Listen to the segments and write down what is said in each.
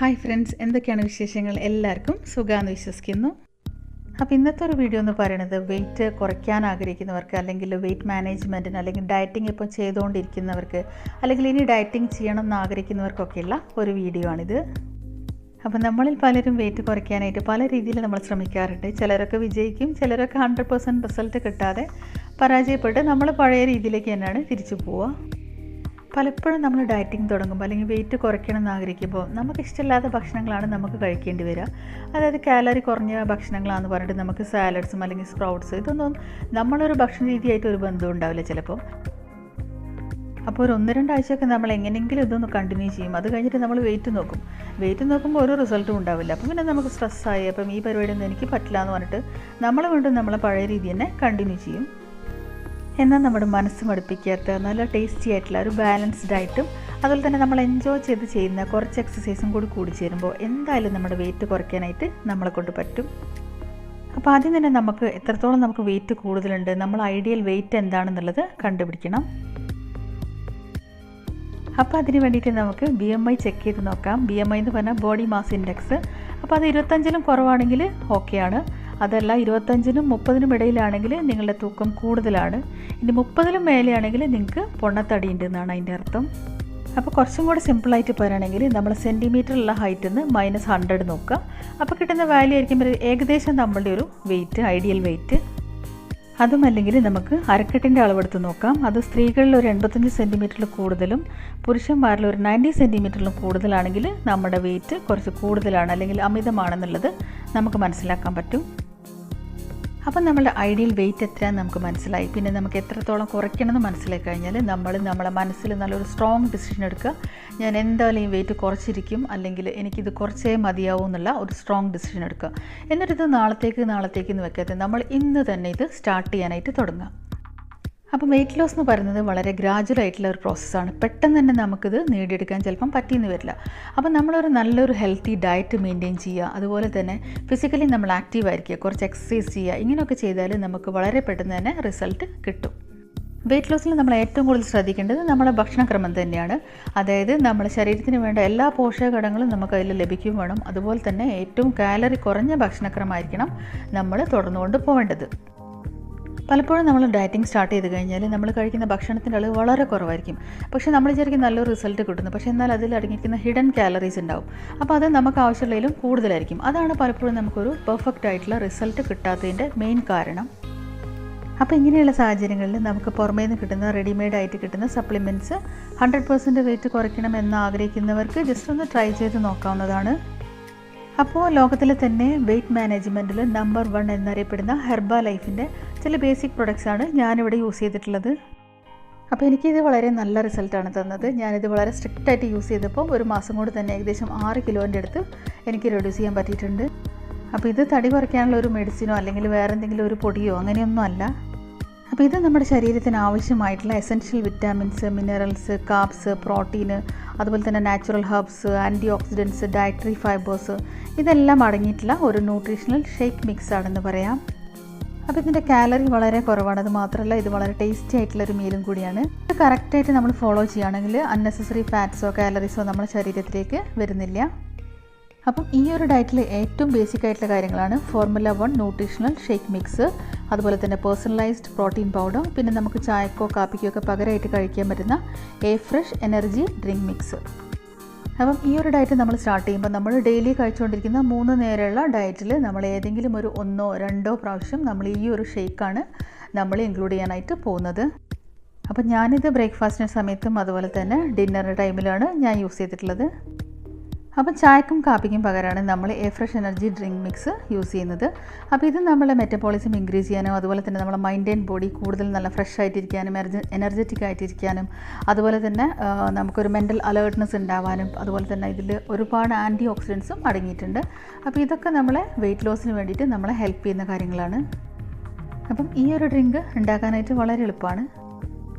Hi friends, എന്തൊക്കെയാണ് വിശേഷങ്ങൾ? എല്ലാവർക്കും സുഖമാണെന്ന് വിശ്വസിക്കുന്നു. അപ്പോൾ ഇന്നത്തെ ഒരു വീഡിയോ എന്ന് പറയുന്നത് വെയിറ്റ് കുറയ്ക്കാൻ ആഗ്രഹിക്കുന്നവർക്ക്, അല്ലെങ്കിൽ വെയിറ്റ് മാനേജ്മെൻറ്റിന്, അല്ലെങ്കിൽ ഡയറ്റിംഗ് ഇപ്പോൾ ചെയ്തുകൊണ്ടിരിക്കുന്നവർക്ക്, അല്ലെങ്കിൽ ഇനി ഡയറ്റിംഗ് ചെയ്യണം എന്ന് ആഗ്രഹിക്കുന്നവർക്കൊക്കെയുള്ള ഒരു വീഡിയോ ആണിത്. അപ്പോൾ നമ്മളിൽ പലരും വെയിറ്റ് കുറയ്ക്കാനായിട്ട് പല രീതിയിൽ നമ്മൾ ശ്രമിക്കാറുണ്ട്. ചിലരൊക്കെ വിജയിക്കും, ചിലരൊക്കെ 100% റിസൾട്ട് കിട്ടാതെ പരാജയപ്പെട്ട് നമ്മൾ പഴയ രീതിയിലേക്ക് തന്നെയാണ് തിരിച്ചു പോവുക. പലപ്പോഴും നമ്മൾ ഡയറ്റിംഗ് തുടങ്ങുമ്പോൾ അല്ലെങ്കിൽ വെയിറ്റ് കുറയ്ക്കണം എന്ന് ആഗ്രഹിക്കുമ്പോൾ നമുക്ക് ഇഷ്ടമില്ലാത്ത ഭക്ഷണങ്ങളാണ് നമുക്ക് കഴിക്കേണ്ടി വരിക. അതായത് കാലറി കുറഞ്ഞ ഭക്ഷണങ്ങളാണെന്ന് പറഞ്ഞിട്ട് നമുക്ക് സാലഡ്സും അല്ലെങ്കിൽ സ്പ്രൗട്ട്സ് ഇതൊന്നും നമ്മളൊരു ഭക്ഷണ രീതിയായിട്ട് ഒരു ബന്ധം ഉണ്ടാവില്ല ചിലപ്പോൾ. അപ്പോൾ ഒരു 1-2 ആഴ്ചയൊക്കെ നമ്മൾ എങ്ങനെയെങ്കിലും ഇതൊന്ന് കണ്ടിന്യൂ ചെയ്യും. അത് കഴിഞ്ഞിട്ട് നമ്മൾ വെയിറ്റ് നോക്കുമ്പോൾ ഒരു റിസൾട്ടും ഉണ്ടാവില്ല. അപ്പോൾ പിന്നെ നമുക്ക് സ്ട്രെസ്സായി, അപ്പം ഈ പരിപാടിയൊന്നും എനിക്ക് പറ്റില്ല എന്ന് പറഞ്ഞിട്ട് നമ്മൾ വീണ്ടും നമ്മളെ പഴയ രീതി തന്നെ കണ്ടിന്യൂ ചെയ്യും. എന്നാൽ നമ്മുടെ മനസ്സ് മടുപ്പിക്കാത്ത നല്ല ടേസ്റ്റി ആയിട്ടുള്ള ഒരു ബാലൻസ്ഡ് ഡയറ്റും അതുപോലെ തന്നെ നമ്മൾ എൻജോയ് ചെയ്ത് ചെയ്യുന്ന കുറച്ച് എക്സസൈസും കൂടി ചേരുമ്പോൾ എന്തായാലും നമ്മുടെ വെയിറ്റ് കുറയ്ക്കാനായിട്ട് നമ്മളെ കൊണ്ട് പറ്റും. അപ്പോൾ ആദ്യം തന്നെ നമുക്ക് എത്രത്തോളം നമുക്ക് വെയിറ്റ് കൂടുതലുണ്ട്, നമ്മൾ ഐഡിയൽ വെയിറ്റ് എന്താണെന്നുള്ളത് കണ്ടുപിടിക്കണം. അപ്പോൾ അതിന് വേണ്ടിയിട്ട് നമുക്ക് BMI ചെക്ക് ചെയ്ത് നോക്കാം. BMI എന്ന് പറഞ്ഞാൽ ബോഡി മാസ് ഇൻഡെക്സ്. അപ്പോൾ അത് 25-ലും കുറവാണെങ്കിൽ ഓക്കെയാണ്. അതല്ല 25-നും 30-നും ഇടയിലാണെങ്കിൽ നിങ്ങളുടെ തൂക്കം കൂടുതലാണ്. ഇനി 30-ലും മേലെയാണെങ്കിൽ നിങ്ങൾക്ക് പൊണ്ണത്തടി ഉണ്ട് എന്നാണ് അതിൻ്റെ അർത്ഥം. അപ്പോൾ കുറച്ചും കൂടി സിമ്പിളായിട്ട് പറയുകയാണെങ്കിൽ നമ്മൾ സെൻറ്റിമീറ്ററുള്ള ഹൈറ്റിൽ നിന്ന് -100 നോക്കുക. അപ്പോൾ കിട്ടുന്ന വാല്യൂ ആയിരിക്കും ഏകദേശം നമ്മളുടെ ഒരു വെയിറ്റ്, ഐഡിയൽ വെയിറ്റ്. അതുമല്ലെങ്കിൽ നമുക്ക് അരക്കെട്ടിൻ്റെ അളവെടുത്ത് നോക്കാം. അത് സ്ത്രീകളിൽ ഒരു 85 സെൻറ്റിമീറ്ററിൽ കൂടുതലും പുരുഷന്മാരിൽ ഒരു 90 സെൻറ്റിമീറ്ററിലും കൂടുതലാണെങ്കിൽ നമ്മുടെ വെയിറ്റ് കുറച്ച് കൂടുതലാണ് അല്ലെങ്കിൽ അമിതമാണെന്നുള്ളത് നമുക്ക് മനസ്സിലാക്കാൻ പറ്റും. അപ്പം നമ്മളുടെ ഐഡിയൽ വെയിറ്റ് എത്രയാണെന്ന് നമുക്ക് മനസ്സിലായി. പിന്നെ നമുക്ക് എത്രത്തോളം കുറയ്ക്കണമെന്ന് മനസ്സിലാക്കി കഴിഞ്ഞാൽ നമ്മളെ മനസ്സിൽ നല്ലൊരു സ്ട്രോങ് ഡിസിഷൻ എടുക്കുക. ഞാൻ എന്തായാലും ഈ വെയിറ്റ് കുറച്ചിരിക്കും, അല്ലെങ്കിൽ എനിക്കിത് കുറച്ചേ മതിയാവും എന്നുള്ള ഒരു സ്ട്രോങ് ഡിസിഷൻ എടുക്കുക. എന്നിട്ടിത് നാളത്തേക്ക് എന്ന് വെക്കാതെ നമ്മൾ ഇന്ന് തന്നെ ഇത് സ്റ്റാർട്ട് ചെയ്യാനായിട്ട് തുടങ്ങാം. അപ്പോൾ വെയിറ്റ് ലോസ് എന്ന് പറയുന്നത് വളരെ ഗ്രാജുവൽ ആയിട്ടുള്ള ഒരു പ്രോസസ്സാണ്. പെട്ടെന്ന് തന്നെ നമുക്കിത് നേടിയെടുക്കാൻ ചിലപ്പം പറ്റിയെന്ന് വരില്ല. അപ്പോൾ നമ്മളൊരു നല്ലൊരു ഹെൽത്തി ഡയറ്റ് മെയിൻറ്റെയിൻ ചെയ്യുക, അതുപോലെ തന്നെ ഫിസിക്കലി നമ്മൾ ആക്റ്റീവ് ആയിരിക്കുക, കുറച്ച് എക്സസൈസ് ചെയ്യുക. ഇങ്ങനെയൊക്കെ ചെയ്താൽ നമുക്ക് വളരെ പെട്ടെന്ന് തന്നെ റിസൾട്ട് കിട്ടും. വെയിറ്റ് ലോസിൽ നമ്മൾ ഏറ്റവും കൂടുതൽ ശ്രദ്ധിക്കേണ്ടത് നമ്മുടെ ഭക്ഷണക്രമം തന്നെയാണ്. അതായത് നമ്മുടെ ശരീരത്തിന് വേണ്ട എല്ലാ പോഷകഘടകങ്ങളും നമുക്ക് അതിൽ ലഭിക്കുകയും വേണം. അതുപോലെ തന്നെ ഏറ്റവും കാലറി കുറഞ്ഞ ഭക്ഷണക്രമമായിരിക്കണം നമ്മൾ തുടർന്നുകൊണ്ട് പോകേണ്ടത്. പലപ്പോഴും നമ്മൾ ഡയറ്റിംഗ് സ്റ്റാർട്ട് ചെയ്ത് കഴിഞ്ഞാൽ നമ്മൾ കഴിക്കുന്ന ഭക്ഷണത്തിൻ്റെ അളവ് വളരെ കുറവായിരിക്കും. പക്ഷേ നമ്മൾ വിചാരിക്കും നല്ലൊരു റിസൾട്ട് കിട്ടുന്നു, പക്ഷേ എന്നാൽ അതിൽ അടങ്ങിയിരിക്കുന്ന ഹിഡൻ കാലറീസ് ഉണ്ടാവും. അപ്പോൾ അത് നമുക്ക് ആവശ്യമുള്ളതിലും കൂടുതലായിരിക്കും. അതാണ് പലപ്പോഴും നമുക്കൊരു പെർഫെക്റ്റ് ആയിട്ടുള്ള റിസൾട്ട് കിട്ടാത്തതിൻ്റെ മെയിൻ കാരണം. അപ്പോൾ ഇങ്ങനെയുള്ള സാഹചര്യങ്ങളിൽ നമുക്ക് പുറമേ നിന്ന് കിട്ടുന്ന റെഡിമെയ്ഡ് ആയിട്ട് കിട്ടുന്ന സപ്ലിമെൻറ്റ്സ് 100% വെയിറ്റ് കുറയ്ക്കണം എന്ന് ആഗ്രഹിക്കുന്നവർക്ക് ജസ്റ്റ് ഒന്ന് ട്രൈ ചെയ്ത് നോക്കാവുന്നതാണ്. അപ്പോൾ ലോകത്തിലെ തന്നെ വെയിറ്റ് മാനേജ്മെൻറ്റിൽ നമ്പർ 1 എന്നറിയപ്പെടുന്ന ഹെർബ ലൈഫിൻ്റെ ചില ബേസിക് പ്രൊഡക്ട്സാണ് ഞാനിവിടെ യൂസ് ചെയ്തിട്ടുള്ളത്. അപ്പോൾ എനിക്കിത് വളരെ നല്ല റിസൾട്ടാണ് തന്നത്. ഞാനിത് വളരെ സ്ട്രിക്റ്റായിട്ട് യൂസ് ചെയ്തപ്പോൾ ഒരു മാസം കൊണ്ട് തന്നെ ഏകദേശം 6 കിലോൻ്റെ അടുത്ത് എനിക്ക് റെഡ്യൂസ് ചെയ്യാൻ പറ്റിയിട്ടുണ്ട്. അപ്പോൾ ഇത് തടി കുറയ്ക്കാനുള്ള ഒരു മെഡിസിനോ അല്ലെങ്കിൽ വേറെ എന്തെങ്കിലും ഒരു പൊടിയോ അങ്ങനെയൊന്നും അല്ല. അപ്പോൾ ഇത് നമ്മുടെ ശരീരത്തിന് ആവശ്യമായിട്ടുള്ള essential vitamins, minerals, carbs, protein, അതുപോലെ തന്നെ natural herbs, antioxidants, dietary fibres ഇതെല്ലാം അടങ്ങിയിട്ടുള്ള ഒരു ന്യൂട്രീഷണൽ ഷേക്ക് മിക്സ് ആണെന്ന് പറയാം. അപ്പോൾ ഇതിൻ്റെ കാലറി വളരെ കുറവാണ്. അത് മാത്രമല്ല ഇത് വളരെ ടേസ്റ്റി ആയിട്ടുള്ളൊരു മീലും കൂടിയാണ്. ഇത് കറക്റ്റായിട്ട് നമ്മൾ ഫോളോ ചെയ്യുകയാണെങ്കിൽ അൺനെസസറി ഫാറ്റ്സോ കാലറീസോ നമ്മുടെ ശരീരത്തിലേക്ക് വരുന്നില്ല. അപ്പം ഈ ഒരു ഡയറ്റിൽ ഏറ്റവും ബേസിക് ആയിട്ടുള്ള കാര്യങ്ങളാണ് ഫോർമുല 1 ന്യൂട്രീഷണൽ ഷേക്ക് മിക്സ്, അതുപോലെ തന്നെ പേഴ്സണലൈസ്ഡ് പ്രോട്ടീൻ പൗഡർ, പിന്നെ നമുക്ക് ചായക്കോ കാപ്പിക്കോ ഒക്കെ പകരമായിട്ട് കഴിക്കാൻ പറ്റുന്ന ഫ്രഷ് എനർജി ഡ്രിങ്ക് മിക്സ്. അപ്പം ഈ ഒരു ഡയറ്റ് നമ്മൾ സ്റ്റാർട്ട് ചെയ്യുമ്പോൾ നമ്മൾ ഡെയിലി കഴിച്ചുകൊണ്ടിരിക്കുന്ന 3 നേരമുള്ള ഡയറ്റിൽ നമ്മൾ ഏതെങ്കിലും ഒരു 1-2 പ്രാവശ്യം നമ്മൾ ഈ ഒരു ഷേക്കാണ് നമ്മൾ ഇൻക്ലൂഡ് ചെയ്യാനായിട്ട് പോകുന്നത്. അപ്പം ഞാനിത് ബ്രേക്ക്ഫാസ്റ്റിൻ്റെ സമയത്തും അതുപോലെ തന്നെ ഡിന്നർ ടൈമിലാണ് ഞാൻ യൂസ് ചെയ്തിട്ടുള്ളത്. അപ്പം ചായക്കും കാപ്പിക്കും പകരമാണ് നമ്മൾ fresh energy drink mix use ചെയ്യുന്നത്. അപ്പോൾ ഇത് നമ്മളെ മെറ്റബോളിസം ഇൻക്രീസ് ചെയ്യാനും അതുപോലെ തന്നെ നമ്മളെ മൈൻഡ് ആൻഡ് ബോഡി കൂടുതൽ നല്ല ഫ്രഷ് ആയിട്ടിരിക്കാനും എനർജറ്റിക് ആയിട്ടിരിക്കാനും അതുപോലെ തന്നെ നമുക്കൊരു മെൻ്റൽ അലേർട്ട്നെസ് ഉണ്ടാവാനും അതുപോലെ തന്നെ ഇതിൽ ഒരുപാട് ആൻറ്റി ഓക്സിഡൻസും അടങ്ങിയിട്ടുണ്ട്. അപ്പോൾ ഇതൊക്കെ നമ്മളെ വെയിറ്റ് ലോസിന് വേണ്ടിയിട്ട് നമ്മളെ ഹെൽപ്പ് ചെയ്യുന്ന കാര്യങ്ങളാണ്. അപ്പം ഈ ഒരു ഡ്രിങ്ക് ഉണ്ടാക്കാനായിട്ട് വളരെ എളുപ്പമാണ്.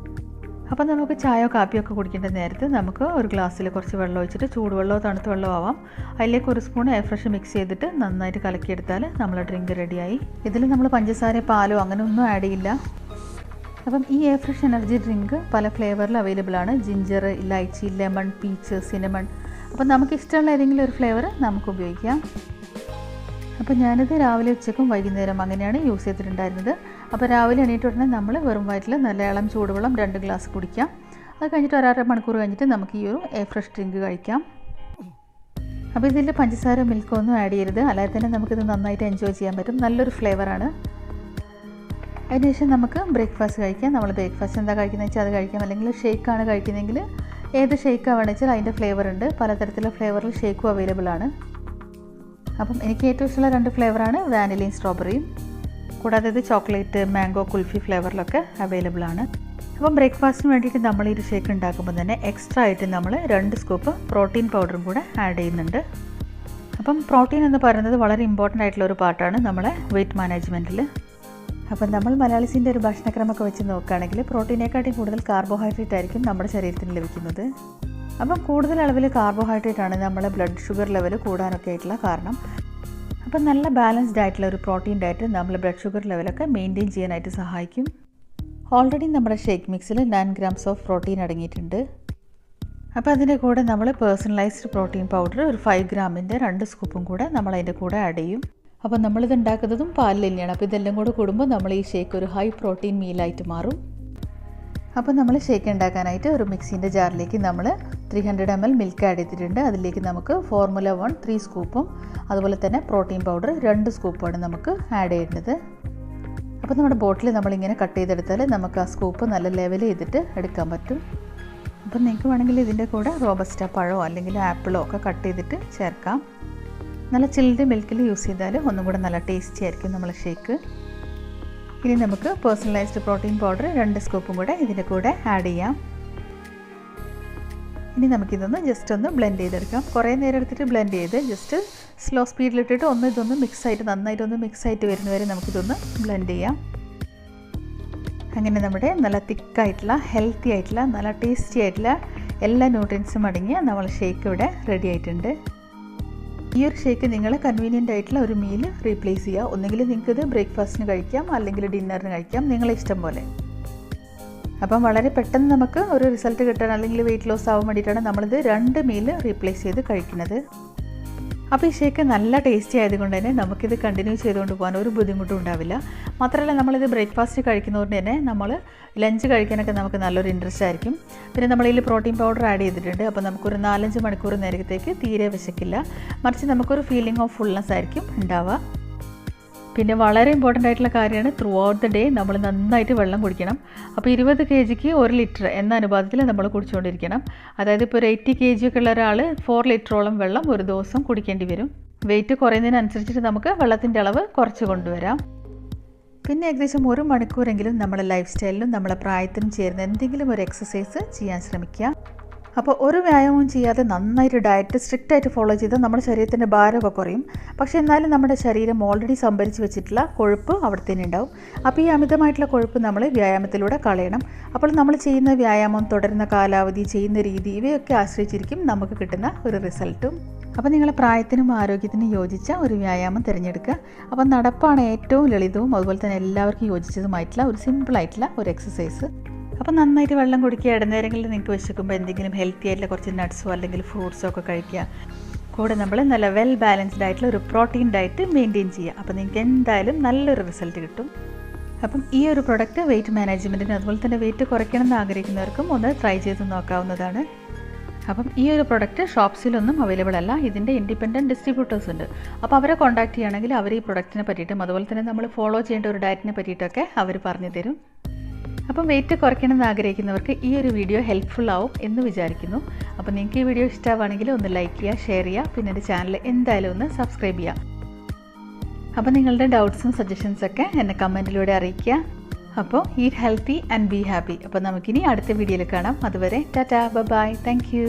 അപ്പോൾ നമുക്ക് ചായയോ കാപ്പിയോ ഒക്കെ കുടിക്കേണ്ട നേരത്ത് നമുക്ക് ഒരു ഗ്ലാസ്സിൽ കുറച്ച് വെള്ളം ഒഴിച്ചിട്ട് ചൂടുവെള്ളമോ തണുത്ത വെള്ളമോ ആവാം, അതിലേക്ക് ഒരു സ്പൂൺ ഫ്രഷ് മിക്സ് ചെയ്തിട്ട് നന്നായിട്ട് കലക്കിയെടുത്താൽ നമ്മളെ ഡ്രിങ്ക് റെഡിയായി. ഇതിൽ നമ്മൾ പഞ്ചസാര, പാലോ അങ്ങനെ ഒന്നും ആഡ് ചെയ്യില്ല. അപ്പം ഈ ഫ്രഷ് എനർജി ഡ്രിങ്ക് പല ഫ്ലേവറിൽ അവൈലബിൾ ആണ്. ജിഞ്ചർ, ഇലൈച്ചി, ലെമൺ, പീച്ച്, സിനമൺ അപ്പോൾ നമുക്ക് ഇഷ്ടമുള്ള ഏതെങ്കിലും ഒരു ഫ്ലേവർ നമുക്ക് ഉപയോഗിക്കാം. അപ്പോൾ ഞാനിത് രാവിലെ ഉച്ചയ്ക്കും വൈകുന്നേരം അങ്ങനെയാണ് യൂസ് ചെയ്തിട്ടുണ്ടായിരുന്നത്. അപ്പോൾ രാവിലെ എണീറ്റ് ഉടനെ നമ്മൾ വെറും വയറ്റിൽ നല്ല ഇളം ചൂടുവെള്ളം 2 ഗ്ലാസ് കുടിക്കാം. അത് കഴിഞ്ഞിട്ട് 1.5 മണിക്കൂർ കഴിഞ്ഞിട്ട് നമുക്ക് ഈ ഒരു ഫ്രഷ് ഡ്രിങ്ക് കഴിക്കാം. അപ്പോൾ ഇതിൽ പഞ്ചസാര മിൽക്കൊന്നും ആഡ് ചെയ്യരുത്, അല്ലാതെ തന്നെ നമുക്കിത് നന്നായിട്ട് എൻജോയ് ചെയ്യാൻ പറ്റും. നല്ലൊരു ഫ്ലേവറാണ്. അതിനുശേഷം നമുക്ക് ബ്രേക്ക്ഫാസ്റ്റ് കഴിക്കാം. നമ്മൾ ബ്രേക്ക്ഫാസ്റ്റ് എന്താ കഴിക്കുന്നത് വെച്ചാൽ അത് കഴിക്കാം. അല്ലെങ്കിൽ ഷേക്കാണ് കഴിക്കുന്നതെങ്കിൽ ഏത് ഷേക്കാണ് വേണമെന്ന് വെച്ചാൽ അതിൻ്റെ ഫ്ലേവർ ഉണ്ട്. പലതരത്തിലുള്ള ഫ്ലേവറിൽ ഷേക്കും അവൈലബിൾ ആണ്. അപ്പം എനിക്ക് ഏറ്റവും ഇഷ്ടമുള്ള 2 ഫ്ലേവറാണ് വാനിലയും സ്ട്രോബെറിയും. കൂടാതെ ഇത് ചോക്ലേറ്റ്, മാംഗോ, കുൽഫി ഫ്ലേവറിലൊക്കെ അവൈലബിൾ ആണ്. അപ്പം ബ്രേക്ക്ഫാസ്റ്റിന് വേണ്ടിയിട്ട് നമ്മൾ ഈ ഒരു ഷേക്ക് ഉണ്ടാക്കുമ്പോൾ തന്നെ എക്സ്ട്രാ ആയിട്ട് നമ്മൾ 2 സ്കൂപ്പ് പ്രോട്ടീൻ പൗഡറും കൂടെ ആഡ് ചെയ്യുന്നുണ്ട്. അപ്പം പ്രോട്ടീൻ എന്ന് പറയുന്നത് വളരെ ഇമ്പോർട്ടൻ്റ് ആയിട്ടുള്ള ഒരു പാർട്ടാണ് നമ്മളെ വെയിറ്റ് മാനേജ്മെൻറ്റിൽ. അപ്പം നമ്മൾ മലയാളീസിൻ്റെ ഒരു ഭക്ഷണക്രമമൊക്കെ വെച്ച് നോക്കുകയാണെങ്കിൽ പ്രോട്ടീനേക്കാട്ടും കൂടുതൽ കാർബോഹൈഡ്രേറ്റ് ആയിരിക്കും നമ്മുടെ ശരീരത്തിന് ലഭിക്കുന്നത്. അപ്പം കൂടുതൽ അളവിൽ കാർബോഹൈഡ്രേറ്റ് ആണ് നമ്മളെ ബ്ലഡ് ഷുഗർ ലെവൽ കൂടാനൊക്കെ ആയിട്ടുള്ള കാരണം. അപ്പം നല്ല ബാലൻസ്ഡ് ആയിട്ടുള്ള ഒരു പ്രോട്ടീൻ ഡയറ്റ് നമ്മളെ ബ്ലഡ് ഷുഗർ ലെവലൊക്കെ മെയിൻറ്റെയിൻ ചെയ്യാനായിട്ട് സഹായിക്കും. ഓൾറെഡി നമ്മുടെ ഷേക്ക് മിക്സിൽ 9 grams ഓഫ് പ്രോട്ടീൻ അടങ്ങിയിട്ടുണ്ട്. അപ്പോൾ അതിൻ്റെ കൂടെ നമ്മൾ പേഴ്സണലൈസ്ഡ് പ്രോട്ടീൻ പൗഡർ ഒരു 5 ഗ്രാമിൻ്റെ 2 സ്കൂപ്പും കൂടെ നമ്മൾ അതിൻ്റെ കൂടെ ആഡ് ചെയ്യും. അപ്പോൾ നമ്മളിത് ഉണ്ടാക്കുന്നതും പാലിൽ തന്നെയാണ്. അപ്പോൾ ഇതെല്ലാം കൂടെ കൂടുമ്പോൾ നമ്മൾ ഈ ഷേക്ക് ഒരു ഹൈ പ്രോട്ടീൻ മീലായിട്ട് മാറും. അപ്പോൾ നമ്മൾ ഷേക്ക് ഉണ്ടാക്കാനായിട്ട് ഒരു മിക്സിൻ്റെ ജാറിലേക്ക് നമ്മൾ 300 ml മിൽക്ക് ആഡ് ചെയ്തിട്ടുണ്ട്. അതിലേക്ക് നമുക്ക് ഫോർമുല 1 3 സ്കൂപ്പും അതുപോലെ തന്നെ പ്രോട്ടീൻ പൗഡർ 2 സ്കൂപ്പുമാണ് നമുക്ക് ആഡ് ചെയ്യേണ്ടത്. അപ്പോൾ നമ്മുടെ ബോട്ടിൽ നമ്മളിങ്ങനെ കട്ട് ചെയ്തെടുത്താൽ നമുക്ക് ആ സ്കൂപ്പ് നല്ല ലെവൽ ചെയ്തിട്ട് എടുക്കാൻ പറ്റും. അപ്പം നിങ്ങൾക്ക് വേണമെങ്കിൽ ഇതിൻ്റെ കൂടെ റോബസ്റ്റ പഴമോ അല്ലെങ്കിൽ ആപ്പിളോ ഒക്കെ കട്ട് ചെയ്തിട്ട് ചേർക്കാം. നല്ല ചിൽഡ് മിൽക്കിൽ യൂസ് ചെയ്താൽ ഒന്നും കൂടെ നല്ല ടേസ്റ്റി ആയിരിക്കും നമ്മളെ ഷേക്ക്. ഇനി നമുക്ക് പേഴ്സണലൈസ്ഡ് പ്രോട്ടീൻ പൗഡർ 2 സ്കൂപ്പും കൂടെ ഇതിൻ്റെ കൂടെ ആഡ് ചെയ്യാം. ഇനി നമുക്കിതൊന്ന് ജസ്റ്റ് ഒന്ന് ബ്ലെൻഡ് ചെയ്തെടുക്കാം. കുറേ നേരം എടുത്തിട്ട് ബ്ലെൻഡ് ചെയ്ത് ജസ്റ്റ് സ്ലോ സ്പീഡിലിട്ടിട്ട് ഇതൊന്ന് മിക്സായിട്ട് നന്നായിട്ടൊന്ന് മിക്സായിട്ട് വരുന്നവരെ നമുക്കിതൊന്ന് ബ്ലെൻഡ് ചെയ്യാം. അങ്ങനെ നമ്മുടെ നല്ല തിക്കായിട്ടുള്ള ഹെൽത്തി ആയിട്ടുള്ള നല്ല ടേസ്റ്റി ആയിട്ടുള്ള എല്ലാ ന്യൂട്രിയൻസും അടങ്ങിയ നമ്മൾ ഷേക്ക് ഇവിടെ റെഡി ആയിട്ടുണ്ട്. ഈ ഒരു ഷേക്ക് നിങ്ങൾ കൺവീനിയൻ്റ് ആയിട്ടുള്ള ഒരു മീൽ റീപ്ലേസ് ചെയ്യുക. ഒന്നുകിൽ നിങ്ങൾക്കിത് ബ്രേക്ക്ഫാസ്റ്റിന് കഴിക്കാം, അല്ലെങ്കിൽ ഡിന്നറിന് കഴിക്കാം, നിങ്ങളെ ഇഷ്ടം പോലെ. അപ്പം വളരെ പെട്ടെന്ന് നമുക്ക് ഒരു റിസൾട്ട് കിട്ടാൻ അല്ലെങ്കിൽ വെയിറ്റ് ലോസ് ആവാൻ വേണ്ടിയിട്ടാണ് നമ്മളിത് 2 മീൽ റീപ്ലേസ് ചെയ്ത് കഴിക്കുന്നത്. അപ്പോൾ ഈ ഷേക്ക് നല്ല ടേസ്റ്റി ആയതുകൊണ്ട് തന്നെ നമുക്കിത് കണ്ടിന്യൂ ചെയ്തുകൊണ്ട് പോകാൻ ഒരു ബുദ്ധിമുട്ടും ഉണ്ടാവില്ല. മാത്രമല്ല നമ്മളിത് ബ്രേക്ക്ഫാസ്റ്റ് കഴിക്കുന്നതുകൊണ്ട് തന്നെ നമ്മൾ ലഞ്ച് കഴിക്കാനൊക്കെ നമുക്ക് നല്ലൊരു ഇൻട്രസ്റ്റ് ആയിരിക്കും. പിന്നെ നമ്മളിതിൽ പ്രോട്ടീൻ പൗഡർ ആഡ് ചെയ്തിട്ടുണ്ട്. അപ്പോൾ നമുക്കൊരു 4-5 മണിക്കൂർ നേരത്തേക്ക് തീരെ വിശക്കില്ല, മറിച്ച് നമുക്കൊരു ഫീലിംഗ് ഓഫ് ഫുൾനെസ് ആയിരിക്കും ഉണ്ടാവുക. പിന്നെ വളരെ ഇമ്പോർട്ടൻ്റ് ആയിട്ടുള്ള കാര്യമാണ് ത്രൂ ഔട്ട് ദ ഡേ നമ്മൾ നന്നായിട്ട് വെള്ളം കുടിക്കണം. അപ്പോൾ 20 kgക്ക് 1 ലിറ്റർ എന്ന അനുപാതത്തിൽ നമ്മൾ കുടിച്ചുകൊണ്ടിരിക്കണം. അതായത് ഇപ്പോൾ ഒരു 80 kg ഒക്കെ ഉള്ള ഒരാൾ 4 ലിറ്ററോളം വെള്ളം ഒരു ദിവസം കുടിക്കേണ്ടി വരും. വെയിറ്റ് കുറയുന്നതിനനുസരിച്ചിട്ട് നമുക്ക് വെള്ളത്തിൻ്റെ അളവ് കുറച്ച് കൊണ്ടുവരാം. പിന്നെ ഏകദേശം 1 മണിക്കൂറെങ്കിലും നമ്മുടെ ലൈഫ് സ്റ്റൈലിലും നമ്മളെ പ്രായത്തിനും ചേരുന്ന എന്തെങ്കിലും ഒരു എക്സസൈസ് ചെയ്യാൻ ശ്രമിക്കുക. അപ്പോൾ ഒരു വ്യായാമവും ചെയ്യാതെ നന്നായിട്ട് ഡയറ്റ് സ്ട്രിക്റ്റായിട്ട് ഫോളോ ചെയ്താൽ നമ്മുടെ ശരീരത്തിൻ്റെ ഭാരമൊക്കെ കുറയും. പക്ഷേ എന്നാലും നമ്മുടെ ശരീരം ഓൾറെഡി സംഭരിച്ച് വെച്ചിട്ടുള്ള കൊഴുപ്പ് അവിടെ തന്നെ ഉണ്ടാവും. അപ്പോൾ ഈ അമിതമായിട്ടുള്ള കൊഴുപ്പ് നമ്മൾ വ്യായാമത്തിലൂടെ കളയണം. അപ്പോൾ നമ്മൾ ചെയ്യുന്ന വ്യായാമം, തുടരുന്ന കാലാവധി, ചെയ്യുന്ന രീതി ഇവയൊക്കെ ആശ്രയിച്ചിരിക്കും നമുക്ക് കിട്ടുന്ന ഒരു റിസൾട്ടും. അപ്പോൾ നിങ്ങളുടെ പ്രായത്തിനും ആരോഗ്യത്തിനും യോജിച്ച ഒരു വ്യായാമം തിരഞ്ഞെടുക്കുക. അപ്പോൾ നടപ്പാണ് ഏറ്റവും ലളിതവും അതുപോലെ തന്നെ എല്ലാവർക്കും യോജിച്ചതുമായിട്ടുള്ള ഒരു സിമ്പിളായിട്ടുള്ള ഒരു എക്സസൈസ്. അപ്പോൾ നന്നായിട്ട് വെള്ളം കുടിക്കുക. ഇടനേരങ്ങളിൽ നിങ്ങൾക്ക് വിശക്കുമ്പോൾ എന്തെങ്കിലും ഹെൽത്തി ആയിട്ടുള്ള കുറച്ച് നട്ട്സോ അല്ലെങ്കിൽ ഫ്രൂട്ട്സോ ഒക്കെ കഴിക്കുക. കൂടെ നമ്മൾ നല്ല വെൽ ബാലൻസ്ഡ് ആയിട്ടുള്ള ഒരു പ്രോട്ടീൻ ഡയറ്റ് മെയിൻറ്റെയിൻ ചെയ്യുക. അപ്പോൾ നിങ്ങൾക്ക് എന്തായാലും നല്ലൊരു റിസൾട്ട് കിട്ടും. അപ്പം ഈ ഒരു പ്രൊഡക്റ്റ് വെയിറ്റ് മാനേജ്മെൻറ്റിന് അതുപോലെ തന്നെ വെയിറ്റ് കുറയ്ക്കണം എന്ന് ആഗ്രഹിക്കുന്നവർക്കും ഒന്ന് ട്രൈ ചെയ്ത് നോക്കാവുന്നതാണ്. അപ്പം ഈ ഒരു പ്രൊഡക്റ്റ് ഷോപ്സിലൊന്നും അവൈലബിൾ അല്ല. ഇതിൻ്റെ ഇൻഡിപെൻഡൻറ്റ് ഡിസ്ട്രിബ്യൂട്ടേഴ്സ് ഉണ്ട്. അപ്പോൾ അവരെ കോൺടാക്ട് ചെയ്യുകയാണെങ്കിൽ അവർ ഈ പ്രൊഡക്റ്റിനെ പറ്റിയിട്ടും അതുപോലെ തന്നെ നമ്മൾ ഫോളോ ചെയ്യേണ്ട ഒരു ഡയറ്റിനെ പറ്റിയിട്ടൊക്കെ അവർ പറഞ്ഞു തരും. അപ്പം വെയിറ്റ് കുറയ്ക്കണം എന്ന് ആഗ്രഹിക്കുന്നവർക്ക് ഈ ഒരു വീഡിയോ ഹെൽപ്ഫുൾ ആവും എന്ന് വിചാരിക്കുന്നു. അപ്പോൾ നിങ്ങൾക്ക് ഈ വീഡിയോ ഇഷ്ടമാണെങ്കിൽ ഒന്ന് ലൈക്ക് ചെയ്യുക, ഷെയർ ചെയ്യുക, പിന്നെ എൻ്റെ ചാനൽ എന്തായാലും ഒന്ന് സബ്സ്ക്രൈബ് ചെയ്യുക. അപ്പോൾ നിങ്ങളുടെ ഡൗട്ട്സും സജഷൻസൊക്കെ എന്നെ കമൻറ്റിലൂടെ അറിയിക്കുക. അപ്പോൾ eat healthy and be happy. അപ്പോൾ നമുക്കിനി അടുത്ത വീഡിയോയിൽ കാണാം. അതുവരെ ടാറ്റാ, ബൈ, താങ്ക് യു.